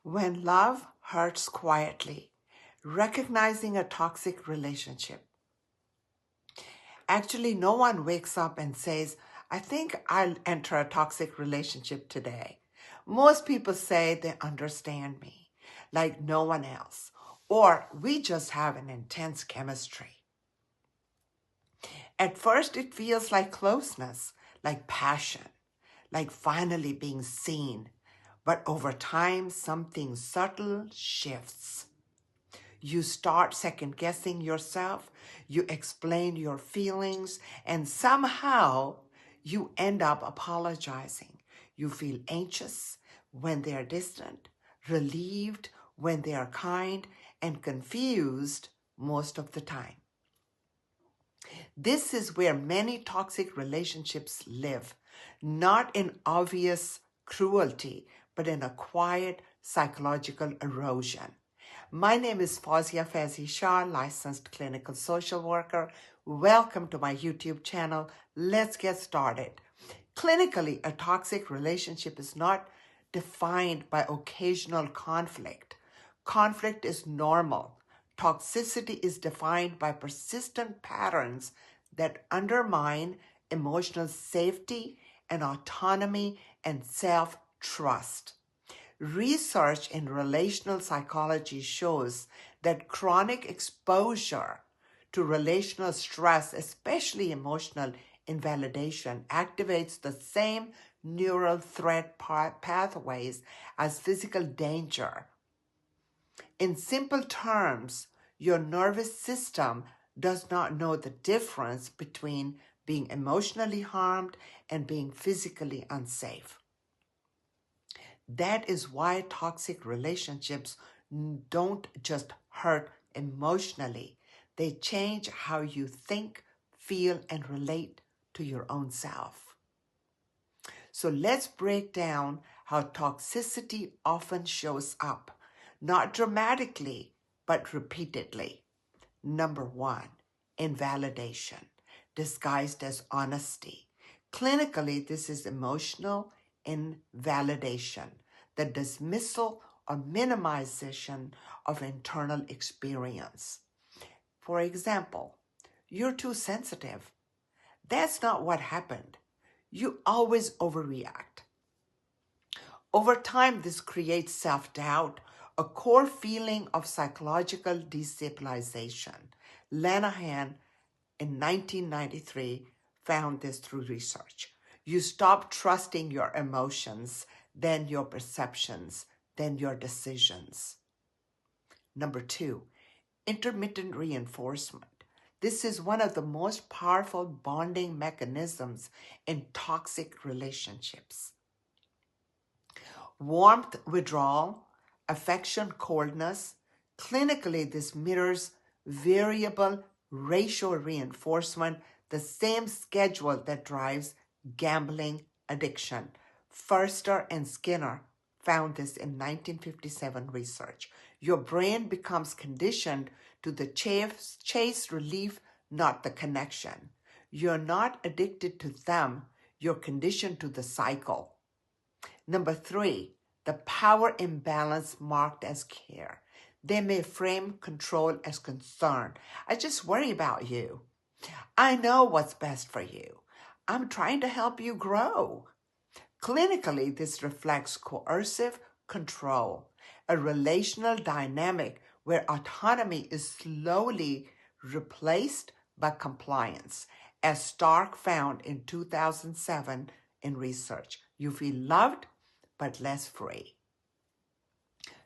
When love hurts quietly, recognizing a toxic relationship. Actually, no one wakes up and says, I think I'll enter a toxic relationship today. Most people say they understand me, like no one else, or we just have an intense chemistry. At first, it feels like closeness, like passion, like finally being seen. But over time, something subtle shifts. You start second guessing yourself, you explain your feelings, and somehow you end up apologizing. You feel anxious when they are distant, relieved when they are kind, and confused most of the time. This is where many toxic relationships live, not in obvious cruelty, but in a quiet psychological erosion. My name is Fawzia Faizi Shah, licensed clinical social worker. Welcome to my YouTube channel. Let's get started. Clinically, a toxic relationship is not defined by occasional conflict. Conflict is normal. Toxicity is defined by persistent patterns that undermine emotional safety and autonomy and self-trust. Research in relational psychology shows that chronic exposure to relational stress, especially emotional invalidation, activates the same neural threat pathways as physical danger. In simple terms, your nervous system does not know the difference between being emotionally harmed and being physically unsafe. That is why toxic relationships don't just hurt emotionally. They change how you think, feel, and relate to your own self. So let's break down how toxicity often shows up, not dramatically, but repeatedly. Number one, invalidation, disguised as honesty. Clinically, this is emotional invalidation, the dismissal or minimization of internal experience. For example, you're too sensitive. That's not what happened. You always overreact. Over time, this creates self-doubt, a core feeling of psychological destabilization. Lanahan, in 1993, found this through research. You stop trusting your emotions, then your perceptions, then your decisions. Number two, intermittent reinforcement. This is one of the most powerful bonding mechanisms in toxic relationships. Warmth withdrawal, affection coldness. Clinically, this mirrors variable ratio reinforcement, the same schedule that drives gambling addiction. Forster and Skinner found this in 1957 research. Your brain becomes conditioned to the chase relief, not the connection. You're not addicted to them, you're conditioned to the cycle. Number three, the power imbalance marked as care. They may frame control as concern. I just worry about you. I know what's best for you. I'm trying to help you grow. Clinically, this reflects coercive control, a relational dynamic where autonomy is slowly replaced by compliance, as Stark found in 2007 in research. You feel loved, but less free.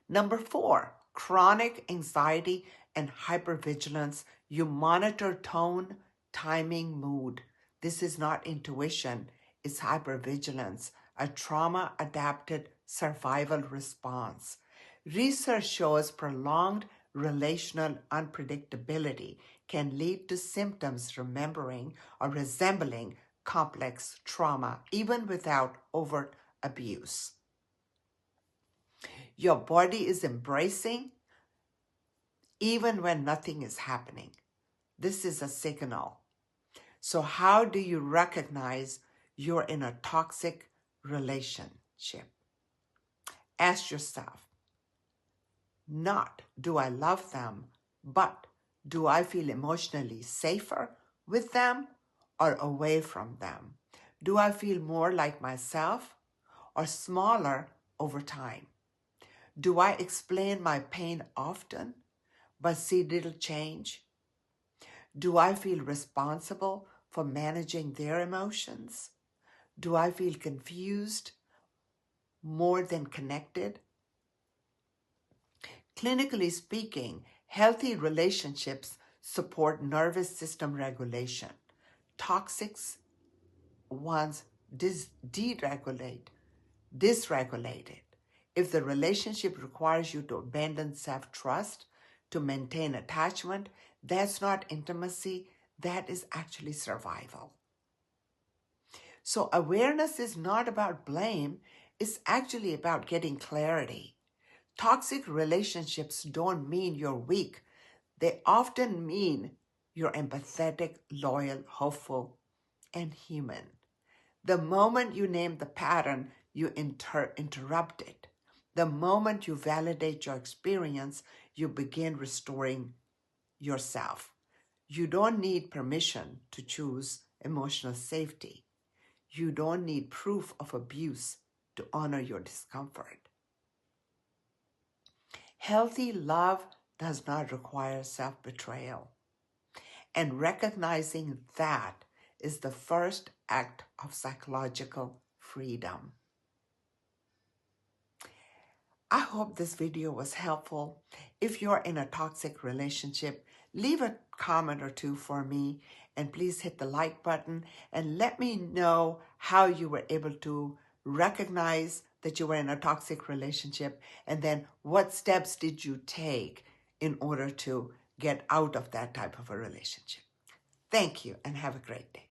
Number four, chronic anxiety and hypervigilance. You monitor tone, timing, mood. This is not intuition, it's hypervigilance, a trauma-adapted survival response. Research shows prolonged relational unpredictability can lead to symptoms remembering or resembling complex trauma, even without overt abuse. Your body is embracing even when nothing is happening. This is a signal. So how do you recognize you're in a toxic relationship? Ask yourself, Not do I love them, but do I feel emotionally safer with them or away from them? Do I feel more like myself or smaller over time? Do I explain my pain often but see little change? Do I feel responsible for managing their emotions? Do I feel confused more than connected? Clinically speaking, healthy relationships support nervous system regulation. Toxic ones dysregulated. If the relationship requires you to abandon self-trust to maintain attachment, that's not intimacy, that is actually survival. So awareness is not about blame, it's actually about getting clarity. Toxic relationships don't mean you're weak. They often mean you're empathetic, loyal, hopeful, and human. The moment you name the pattern, you interrupt it. The moment you validate your experience, you begin restoring yourself. You don't need permission to choose emotional safety. You don't need proof of abuse to honor your discomfort. Healthy love does not require self-betrayal. And recognizing that is the first act of psychological freedom. I hope this video was helpful. If you're in a toxic relationship, leave a comment or two for me, and please hit the like button and let me know how you were able to recognize that you were in a toxic relationship, and then what steps did you take in order to get out of that type of a relationship. Thank you and have a great day.